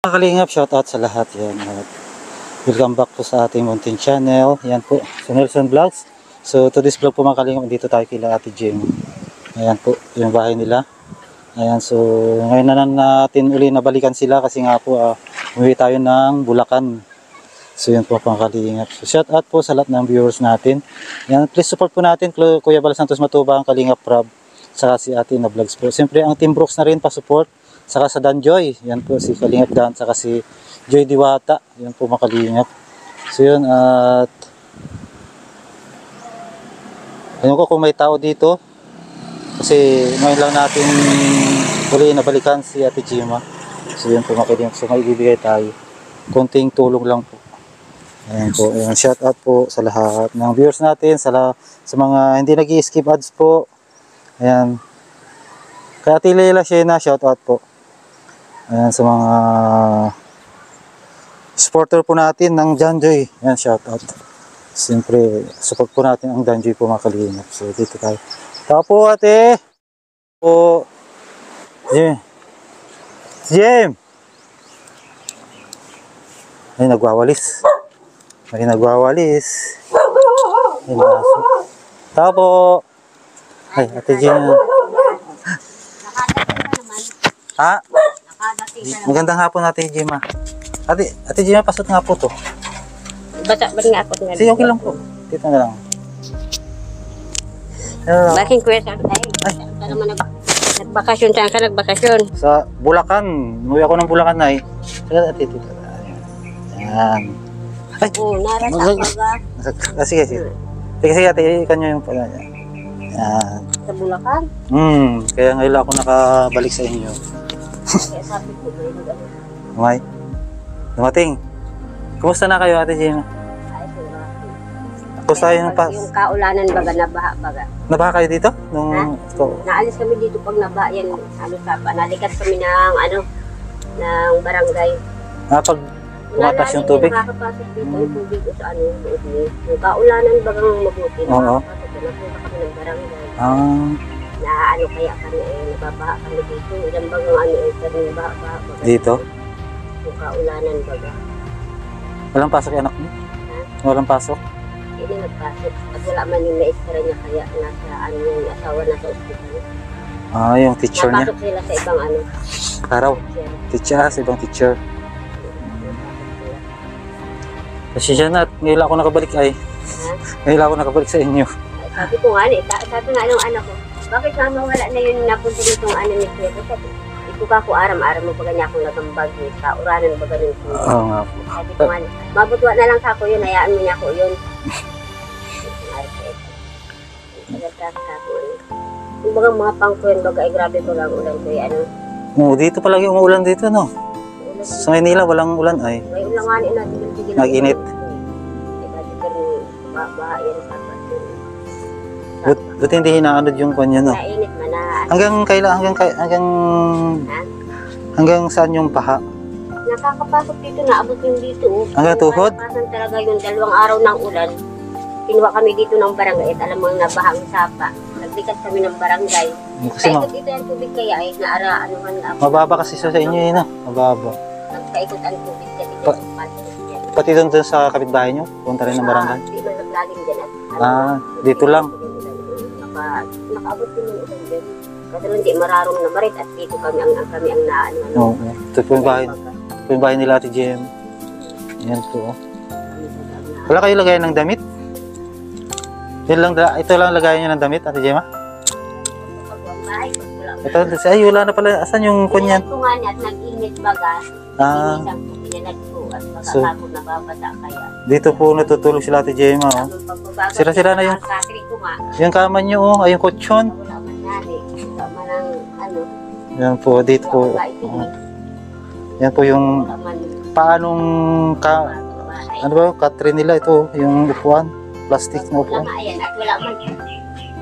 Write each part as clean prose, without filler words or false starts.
Mga kalingap, shoutout sa lahat yan. Welcome back po sa ating mountain channel. Yan po, sa Nelson Vlogs. So to this vlog po mga kalingap, dito tayo kila Ate Jim. Ayan po, yung bahay nila. Ayan, so ngayon na natin uli nabalikan sila kasi nga po umuwi tayo ng Bulacan. So yan po mga kalingap. So shoutout po sa lahat ng viewers natin. Yan, please support po natin Kuya Bal Santos Matubang, Kalingap Rob, saka si Ate na vlogs po. Siyempre ang Team Brooks na rin pa-support. Saka sa Dan Joy, yan po si Kalingap Dan, saka si Joy Diwata, yan po mga kalingap. So yun, at ayun ko kung may tao dito, kasi ngayon lang natin uli nabalikan si Ate Jima. So yun po mga kalingap, so may ibibigay tayo. Konting tulong lang po. Ayan po, ayan, shout out po sa lahat ng viewers natin, sa mga hindi nag-i-skip ads po. Ayan. Kaya Ate Leila Shena, shout out po. Ayan, sa mga supporter po natin ng Danjoy. Ayan, shout out. Siyempre, support po natin ang Danjoy po mga kalingap. So, dito tayo. Tao po ate! Po! Jim! Jim! Ay, nagwawalis. Ay, nagwawalis. Ay, naso. Tao po! Ay, ate Jim. Ha? Magandang hapon Ate Jima. Ate Jima, pasot nga po to. Bata ba nga ako nga? Sige, okay lang po. Dito na lang. Baking kuya sa ay naman nagbakasyon saan ka nagbakasyon? Sa Bulacan. Umuwi ako ng Bulacan na eh. Dito. Ayan. Ay! Oo, narasa Sige. Sige, ate. Ikan nyo yung pagkanya. Ayan. sa Bulacan. Kaya ngayon ako nakabalik sa inyo. Kaya sabi ko, May dumating. Kumusta na kayo Ate Jima? Kumusta yung kaulanan baga, nabaha baga. Nabaha kayo dito? Naalis kami dito pag nabaha yan, nalikas kami ng barangay. Pag tumatas yung tubig? Nakakapasok dito yung tubig sa loob niya. Yung kaulanan bagang mabuti. Oo. Napunta kami ng barangay. Kaya kami nababaha kami dito. Ilang bagang kami baha. Dito? Yung kaulanan baga. Walang pasok yung anak mo? Walang pasok? Hindi nagpasok. At wala man yung na-extra niya kaya nasa yung asawa na sa ospital. Yung teacher niya? Napasok sila sa ibang Araw? Teacher, sa ibang teacher. Kasi siya na, ngayon ako nakabalik ay. Ngayon ako nakabalik sa inyo. Sabi ko nga, sabi nga nung anak ko, bakit mama wala na yun napunta ditong ni Kuya? Sabi, ito ka ko aram-aram mo baga niya akong nagambag ni kauranan baga ng Kuya. Oo nga po. Sabi ko nga, mabutwa na lang ako yun, hayaan mo niya ako yun. Yung bagang mga pangkuyan baga ay grabe ko lang ulan ko yan. Dito palagi umuulan dito no? Sa Manila walang ulan ay. May ulanganin natin yung tigil. Nag-init. Buti hindi hinaanod yung kanya no? Nainit man na. Hanggang saan yung paha? Nakakapasok dito, naabot yung dito. Hanggang tuhod? Nakakasan talaga yung 2 araw ng ulan. Kinuha kami dito ng barangay at alam mo nabahang sapa. Nagbikas kami ng barangay. Kasi dito ang tubig kaya ay naara anuhan na. Mababa kasi sa inyo yun mababa. Nagkaikot ang tubig dyan. Pati doon sa kapitbahay nyo? Punta rin ng barangay? Hindi man naglaging dyan. Dito lang. Nakaabot din yung ulan dyan. Kasi hindi mararong na marit at dito kami ang naano. Oo. Ito po yung bahay. Ito yung bahay nila Ate Jem. Yan po. Wala kayo lagayan ng damit? Ito lang lagayan nyo ng damit Ate Jema? Ito, ay wala na pala. Asan yung kunyan? Ito nga niya at nag-init baga. Inisang po pinalag ko at makakako nababasa kaya. Dito po natutulog sila Ate Jema. Sira-sira na yung yung kama nyo ay yung kutsyon. Wala man nani. Wala man ang Yan po, dito po. Yan po yung paanong katrin nila ito, yung upuan, plastic na upuan. Ayan, at wala man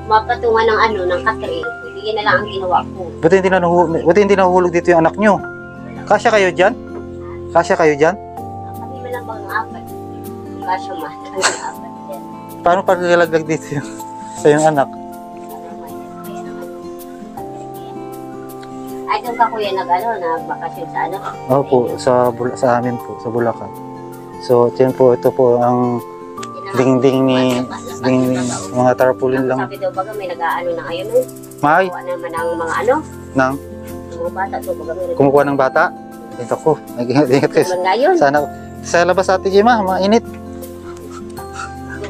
mapatungan ng katri. Hindi na lang ang ginawa ko. Buti hindi nahulog dito yung anak nyo. Kasya kayo dyan? Kami man lang bang 4. Kasya man, ang 4 dyan. Paano paglalaglag dito sa yung anak? I don't doon ka kuya nagbakasyon sa ano? Opo, sa amin po, sa Bulacan. So, yan po, ito po ang dingding ni mga tarpaulin lang. Sabi daw baga may nag-aano na ngayon eh. May, Kuha naman ang mga ano, nang mga bata to baga meron. kumukuha ng bata. Ito ko, nag-ingat kayo. Naman ngayon. Sana, sa labas Ate Gemma, mainit.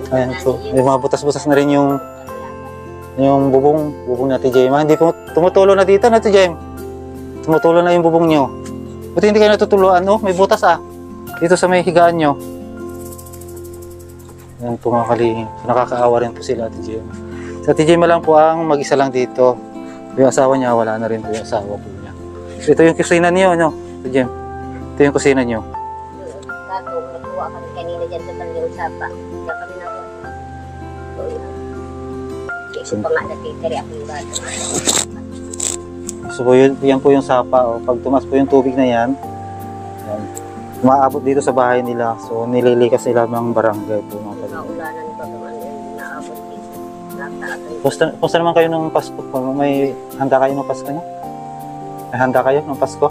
Ayan po, may mga butas-butas na rin yung bubong natin Gemma. Hindi po tumutulo na dito natin Gem. Tumutulo na yung bubong nyo. Buti hindi kayo natutuluan, oh, may butas dito sa may higaan nyo. Ayan po mga kalingin. Nakakaawa rin po sila Ate Gemma. Sa Ate Gemma lang po ang mag-isa lang dito. Yung asawa niya, wala na rin po yung asawa po niya. So, ito yung kusina niyo, ano? Ate Gem. Ito yung kusina niyo. Kato, nagkuha kami kanina dyan sa Talyong Sapa. Kaya kami nakuha. So, ito pa nga natitiri ako yung bata. So yan po yung sapa. Oh. Pag tumas po yung tubig na yan, umaabot dito sa bahay nila. So nililikas nila ng barangay po. Mga kalingin. Kaulanan pa naman yung naabot dito. Nagtalatang. Pusta naman kayo ng Pasko po? May handa kayo ng Pasko niyo? May handa kayo ng Pasko?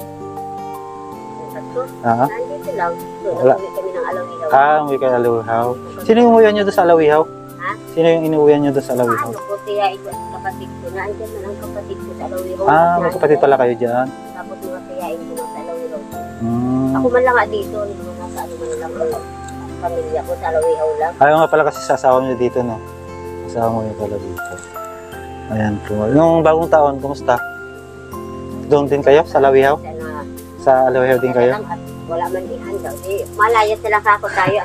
Ah, Nandito lang. Doon, Wala. uwi kami ng Alawihaw. may kayo Alawihaw. Sino yung umuwihan nyo doon sa Alawihaw? Ha? Sino yung inuwihan nyo doon sa Alawihaw? Ano po, tiyain ko sa kapatid ko. Nandiyan na ang kapatid ko sa Alawihaw. May kapatid pala kayo dyan. Tapos mga tiyain ko na sa Alawihaw. Hmm. Ako man lang nga dito. Mga nasa ano man lang ang pamilya ko sa Alawihaw lang. Ayaw nga pala kasi sa asawa nyo dito, no? Asawa mo yun pala dito. Ayan po. Nung bagong taon, kumusta? Doon din kayo sa Alawihaw? Siya na Sa Alawihaw din kayo? lang at wala man ihanda. Eh, malaya sila kako tayo.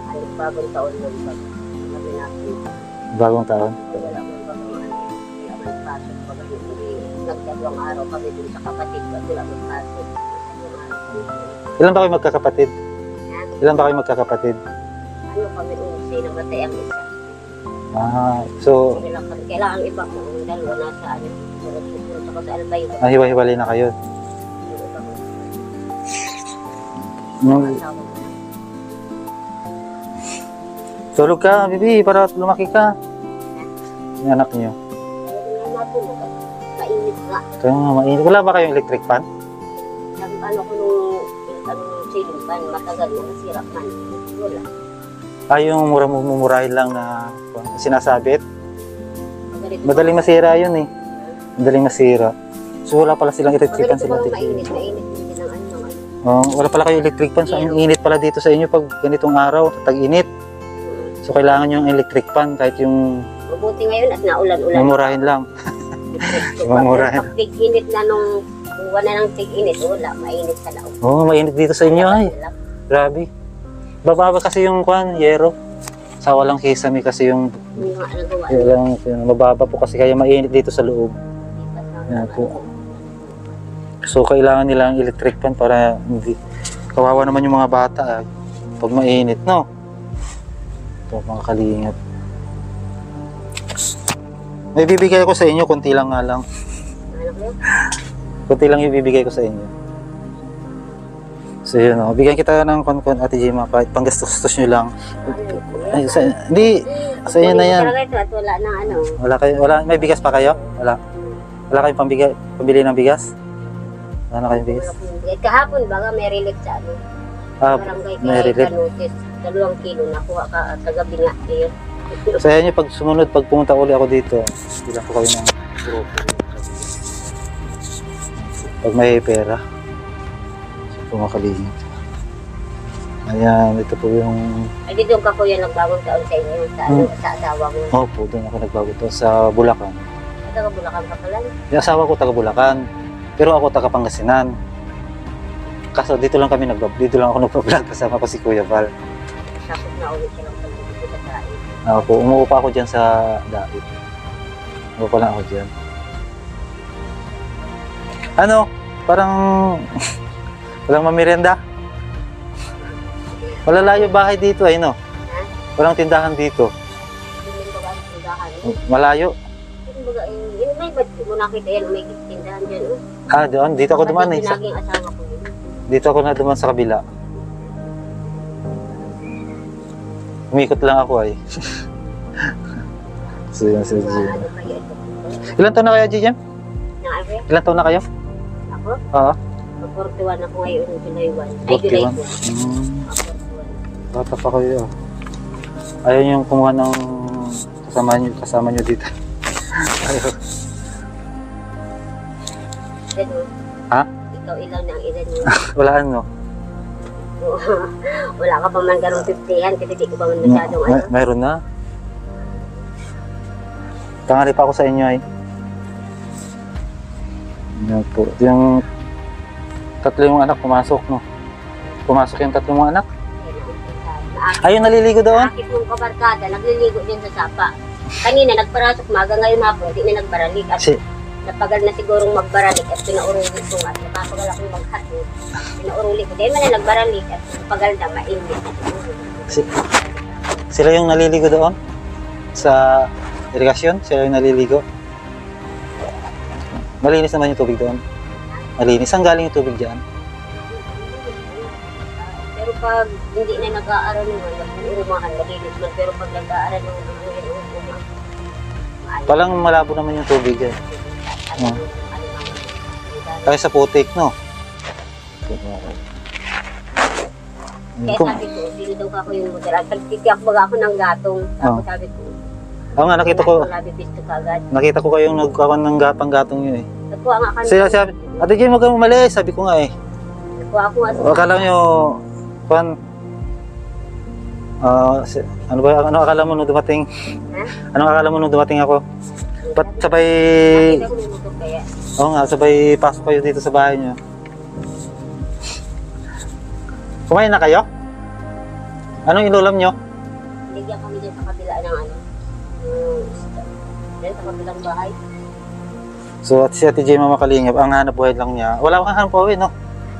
Ano bagong taon doon pag kami natin. Bagong taon? Wala man pasok. Pag nagdalawang araw kami dun sa kapatid ko. Wala man pasok. Ilan ba kayo magkakapatid? Ilan ba kayo magkakapatid? Ano kami unsi na matay ang isa. So, Kailangan iba ko. Ang dalawa nasa ano. Pupunta ko sa Albayo. hiwa-hiwalay na kayo. Yung iba ko. Nung, Asawa ko. tulog ka, bibi, para lumaki ka. Yung anak niyo. Ayun nga natulog. Mainit nga. Kaya nga, mainit. Wala ba kayong electric fan? Sabi ano ko nung ceiling fan, matagal na nasira man. Wala. Yung mumurahin lang na sinasabit. Ganito Madaling masira yun eh. Madaling masira. So wala pala silang electric fan sila. mainit din ang ano. Wala pala kayo electric fan. So ang init pala dito sa inyo pag ganitong araw, tag-init. So kailangan yung electric fan kahit yung Mabuti ngayon at naulan-ulan. mumurahin lang. Mamurahin. Pag tig-init na nung wala nang tig-init, wala, mainit sa loob. Mainit dito sa inyo ay. Grabe. Bababa kasi yung yero. Sa walang kisame kasi yung Yung mga nagawa. mababa po kasi kaya mainit dito sa loob. Yan po. So kailangan nila ang electric fan para hindi kawawa naman yung mga bata pag mainit, no? Ito mga kalingap. May bibigay ko sa inyo, kunti lang nga lang. Ano ko yun? Kunti lang ibibigay ko sa inyo. So yun, bigyan kita ng kon Ate Gemma, kahit panggastos nyo lang. Hindi, sa inyo na yan. Talaga ito at wala nang ano. Wala, may bigas pa kayo? Wala. Wala kayong pambili ng bigas? Wala na kayong bigas? Kahapon baga may relief sa ano. Barangay may kaya relief. notice. 2 kilo nakuha ka at kagabi nga. Ayun. Sa inyo, pag sumunod, pag pumunta uli ako dito, bilang ko kayo ng grupo. Pag may pera. So, pumakalingin. Ayan, ito po yung... Ay, dito ka kuya nagbagong taon sa inyo, sa, ano, sa asawa mo. Opo, doon ako nagbago to sa Bulacan. Taga Bulacan ka pala. Yung asawa ko taga Bulacan, pero ako taga Pangasinan. Kaso dito lang ako nagpa-vlog kasama ko si Kuya Val. Tapos na ulit siya lang pala dito sa kain. Ako, umuupa ako dyan sa Dait. Umuupa lang ako dyan. Ano? Parang walang mamirenda. Wala layo bahay dito ay no? Walang tindahan dito. Yung baga ang tindahan. Malayo. Yung baga, yung may ba't mo nakita yan, may tindahan dyan. Oh. Doon. Dito ako dumaan eh. Naging asawa ko yun. Dito ako na dumaan sa kabila. Umikot lang ako ay. So yun, Ano kayo ito? Ilan taon na kayo, Gijem? Na Abe? Ilan taon na kayo? ako? Oo. Mag-41 ako ngayon ng July 1. Ay, July 2. 41. Bata pa kayo. Ayaw niyong kumuha ng kasama niyo dito. Ayaw. Ganun. Ha? Ikaw ilang na ang edad mo. Wala ano. Wala ka pa man ganong 50-an kasi di ko pa man masyadong ano. Mayroon na. Tangali pa ako sa inyo ay. Yan po. Yung tatlo yung anak pumasok, no? Pumasok yung tatlo mong anak? Ayun, naliligo doon? Akit mong kabarkada, nagliligo din sa sapa. Kanina nagparasok maga, ngayon hapon, di na nagbaralik. At napagal na sigurong magbaralik at pinauruli ko at napapagal akong maghatid. Pinauruli ko, dahil man na nagbaralik at napagal na mainit. Sila yung naliligo doon? Sa irigasyon? Sila yung naliligo? Malinis naman yung tubig doon? Malinis. Saan galing yung tubig dyan? Pero pag hindi na nag-aaral naman, nag-uumahan, malinis man. Pero pag nag-aaral naman, Palang malabo naman yung tubig eh. Tayo sa putik, no? Kaya sabi ko, sino daw ako yung model. At pagtitiyak baga ako ng gatong. Tapos sabi ko, oo nga, nakita ko. Nabibisto ka agad. Nakita ko kayong nagkawan ng pang-gatong yun eh. Nakuha nga kami. Sila sabi, Ate Jane, huwag kang umalis. Sabi ko nga eh. Nakuha ako nga sa... Akala nyo, ano ba, ano akala mo nung dumating? Ha? Ano akala mo nung dumating ako? Ba't sabay, Nakita ko may motor kaya. oo nga, sabay pasok kayo dito sa bahay nyo. Kumain na kayo? Anong inulam nyo? Ligyan kami dyan sa kabila ng ano. Dyan sa kabilang bahay. So, at si Ate Jane mamakalingap, ang hanap buhay lang niya. Wala kang hanap buhay, no?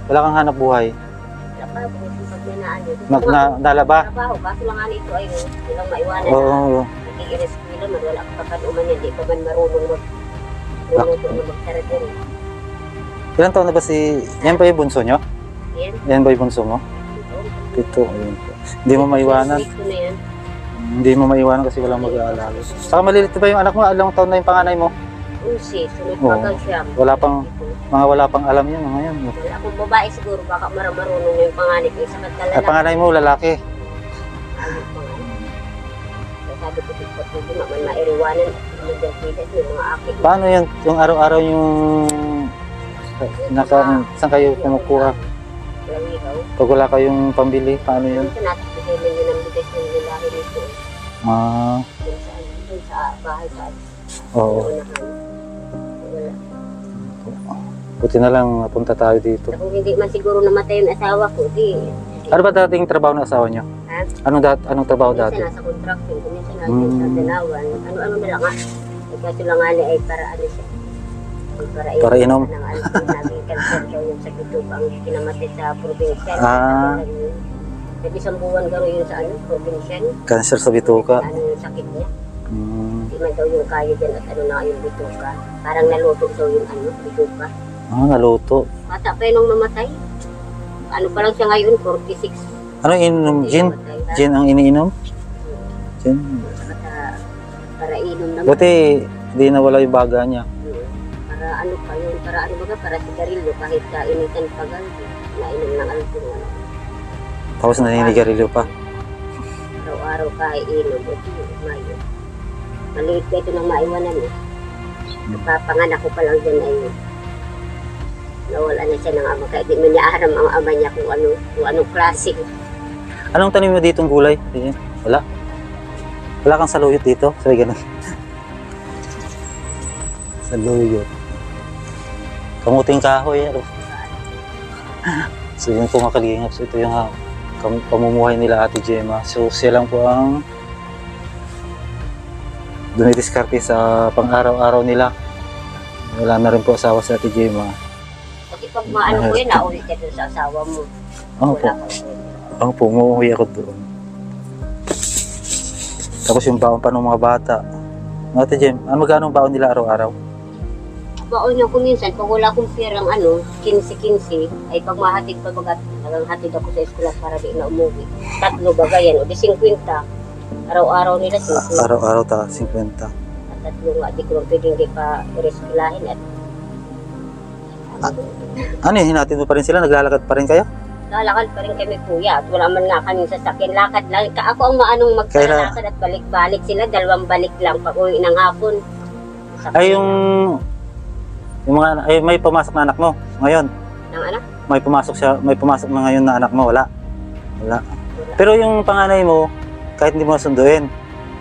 Wala kang hanap buhay. Wala pa, pag may naano. Nalaba? Trabaho, kaso lang ano ito ay walang maiwanan Oo. na. Nag-i-rescue naman, wala ka pa man yan. Di pa man marunong magsaradin. Ilang taon na ba si... Yan ba yung bunso nyo? Yan. Yan ba yung bunso mo? Ito, ayun po. Hindi mo maiwanan. Ito na yan. Hindi mo maiwanan kasi walang mag-aalala. Saka malilit pa yung anak mo, ilang taon na yung panganay mo? Usi, sunod Oo. pa siya. Wala pang alam yun ngayon. Wala akong babae siguro, baka marunong yung panganay ko. Isa Ay, lalaki. panganay mo, lalaki. Ayun pa nga. Kaya sabi ko, tikpat mo din naman mairiwanan. Nagdalpidas yung mga akit. Paano yun? Yung araw-araw yung... Saan kayo kumukuha? Walang ikaw. Pag wala kayong pambili, paano yun? Ito natin bigay mo yun ang bigas ng lalaki nito. Dun sa bahay sa Oo. unahan. Wala. Buti na lang napunta tayo dito. Kung hindi man siguro namatay yung asawa ko, di. Ano ba dating trabaho ng asawa niyo? Ha? Anong trabaho dati? Minsan nasa contraction, minsan nasa sa Dalawan. Ano-ano na lang nga. Kaso lang nga ay para ano siya. Ay Para inom? Ng ano, sinabi, cancer daw yung sa bitupang kinamatay sa probinsya. May isang buwan garo yun sa ano, probinsya. Cancer sa bituka. Ano yung sakit niya. Hindi man daw yung kaya dyan at ano na yung bituka. Parang naluto daw yung ano, bituka. Naluto. Bata pa yun nung mamatay. Ano pa lang siya ngayon, 46. Ano ininom? Gin? Gin ang iniinom? Gin. Para inom naman. Buti hindi nawala yung baga niya. Para ano pa yun, para ano ba, para sigarilyo kahit kainitan pagal. Nainom ng alcohol. Tapos naninigarilyo pa. Araw-araw kaiinom. Ito mayo. Maliit ka ito ng maiwanan eh. Napapanganak ko pa lang dyan ay nawala na siya ng ama. Kaya di man niya aram ang ama niya kung anong klase. Anong tanim mo ditong gulay? Wala? Wala kang saluyot dito? Sabi ganun. Saluyot. Kamuting kahoy. So yun po mga kalingap. So ito yung pamumuhay nila Ate Gemma. So siya lang po ang dumidiskarte sa pang-araw-araw nila. Wala na rin po asawa sa Ate Gemma. Kasi pag maano ko yun, naulit ka dun sa asawa mo. Oo po. Oo po, umuwi ako doon. Tapos yung baon pa ng mga bata. Ate Gem, magkano ang baon nila araw-araw? Baon niya ko minsan, pag wala akong perang 15-15, ay pag mahatid pa bagat, hatid ako sa eskwela para di na umuwi. 3 bagayan, o di 50. Araw-araw nila 50. Araw-araw 50. At 3 nga, di ko lang pwedeng di pa reskwelahin at Ano yun, hinatid mo pa rin sila? Naglalakad pa rin kayo? Lalakad pa rin kami kuya at wala man nga kaming sasakyan. Lakad lang. Ako ang maanong maglalakad at balik-balik sila. 2 balik lang pag uwi ng hapon. Ay, yung mga, ay, may pumasok na anak mo ngayon? Ng anak? May pumasok na ngayon na anak mo? Wala? Wala. Pero yung panganay mo, kahit hindi mo sunduin?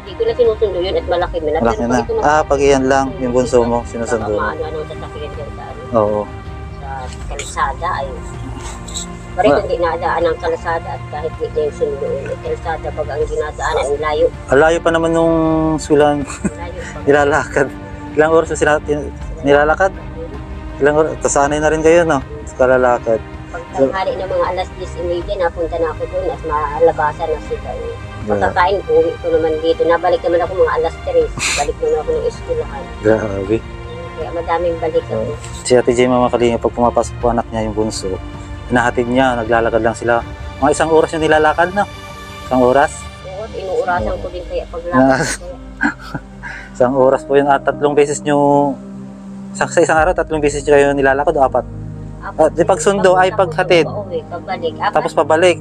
Hindi ko na sinusundo yun at malaki mo na. Malaki na. Pag iyan lang, yung bunso mo, sinusundo. Ano sasakyan dyan sa ano? Oo. Sa kalsada ay parang hindi nadaan ang kalsada at kahit hindi yung sunduin. Kalsada pag ang ginadaanan ang layo. Layo pa naman nung sulan Layo pa. nilalakad. Ilang oras na nilalakad? Ilang oras? Tasanay na rin kayo, no? Sa kalalakad. Pag tanghali ng mga alas 10:30, napunta na ako doon at malabasan na sila. Pagkakain, uwi ko naman dito. Nabalik naman ako mga alas 3. Balik naman ako ng eskwelahan. Grabe. Kaya madaming balik ako. Si Ate Jay, Mama Kalinga, pag pumapasok po anak niya yung bunso, hinahatid niya, naglalakad lang sila. Mga 1 oras yung nilalakad na. 1 oras? Oo, inuurasan ko din kaya paglakad. 1 oras po yun at 3 beses nyo, sa isang araw, 3 beses nyo kayo nilalakad o 4? Di pagsundo ay paghatid. Pagbalik. Tapos pabalik.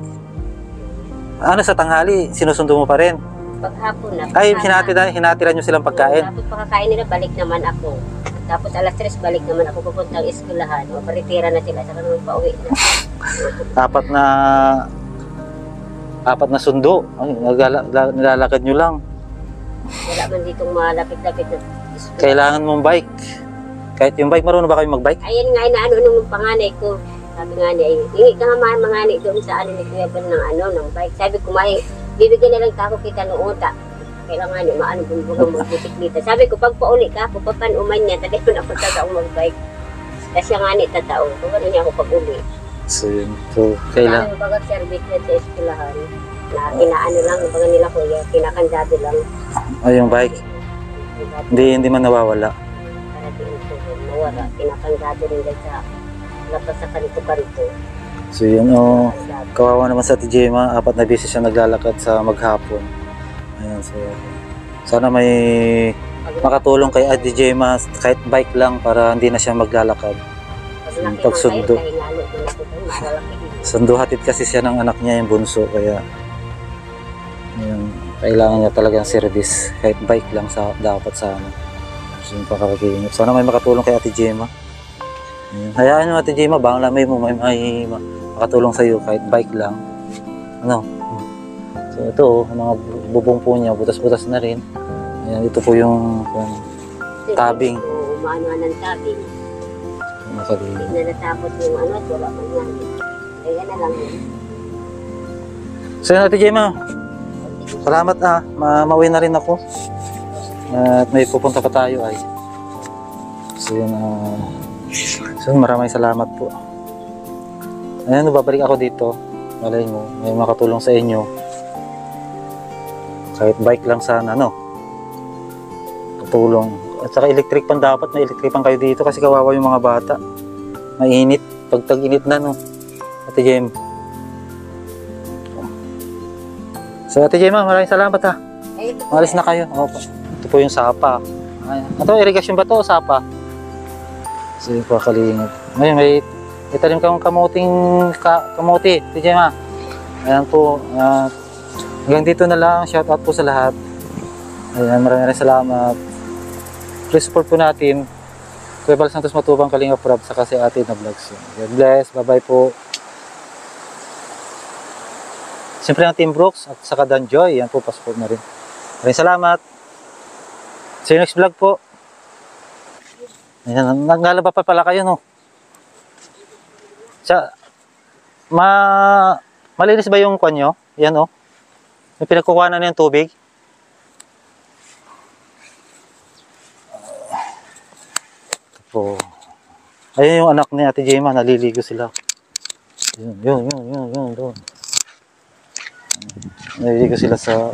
Ano sa tanghali, sinusundo mo pa rin? Paghapon na. Ay, hinatiran nyo silang pagkain. Tapos pagkakain nila, balik naman ako. Tapos alas 3, balik naman ako pupunta ng eskwelahan. Maparitira na sila, saka naman pauwi na. Apat na sundo. Ay, nilalakad nyo lang. Wala man ditong malapit-lapit na eskwelahan. Kailangan mong bike. Kahit yung bike, marunong ba kayo mag-bike? Ayan nga, inaano nung panganay ko. Sabi nga niya, hingi ka nga manganay doon sa ano ni Kuya Bal ng bike. Sabi ko, bibigyan na lang ako kita noong uta. Kailangan niya, maano bumbugang magbitik-bita. Sabi ko, pag pauli ka, kung papanuman niya, tali mo na ako tataong mag-bike. Kasi nga ni tatao, kung ano niya ako pag-uli. So, yun. So, kailangan. Kailangan bagat service na sa eskwelahan. Na kinaano lang, baga nila Kuya, kinakandado lang. Ay, yung bike. Hindi man nawawala. Para din ito, nawala. Kinakandado rin dahil sa lapas sa kanito-kanito. So, yun, kawawa naman sa Ate Gemma, 4 na beses siya naglalakad sa maghapon. Ayan, so, sana may makatulong kay Ate Gemma kahit bike lang para hindi na siya maglalakad. Pagsundo. Sundo hatid kasi siya ng anak niya yung bunso, kaya yun, kailangan niya talagang service kahit bike lang dapat sana. So, yung pakakaginip. Sana may makatulong kay Ate Gemma. Ayan. Hayaan nyo Ate Gemma, bang lamay mo may makatulong sa iyo kahit bike lang. Ano? So ito, mga bubong po niya, butas-butas na rin. Ayan, ito po yung tabing. Umaano ng tabing. Hindi na natapos yung ano at wala man yan. Kaya na lang yun. So yun Ate Gemma, salamat mauwi na rin ako. At may pupunta pa tayo ay. So yun, so maraming salamat po. Ayan, babalik ako dito. Malay mo, may makatulong sa inyo. Kahit bike lang sana, no? Tutulong. At saka electric pan dapat, may electric pan kayo dito kasi kawawa yung mga bata. Mainit, pag tag-init na, no? Ate Gem. So Ate Gemma, maraming salamat ha. Malis na kayo. Opo. Ito po yung sapa. Ayan. Ito, irigasyon ba to o sapa? So yung pakalingap. Ngayon, may talim kang kamuti. Ate Gemma. Ayan po. Hanggang dito na lang. Shout out po sa lahat. Ayan, maraming salamat. Please support po natin. Kuya Bal Santos Matubang, Kalinga Prab, saka si Ate na vlogs. God bless. Bye-bye po. Siyempre ang Team Brooks at saka Dan Joy. Yan po, pa-support na rin. Maraming salamat. See you next vlog po. Ayan, naglalaba pa pala kayo, no? Malinis ba yung kwan nyo? Yan, oh. May pinagkukuha na yung tubig. Oh. Ayun yung anak ni Ate Gemma, naliligo sila. Yun, doon. Naliligo sila sa,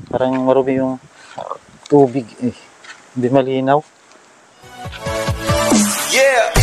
parang marumi yung tubig eh. Hindi malinaw. Yeah!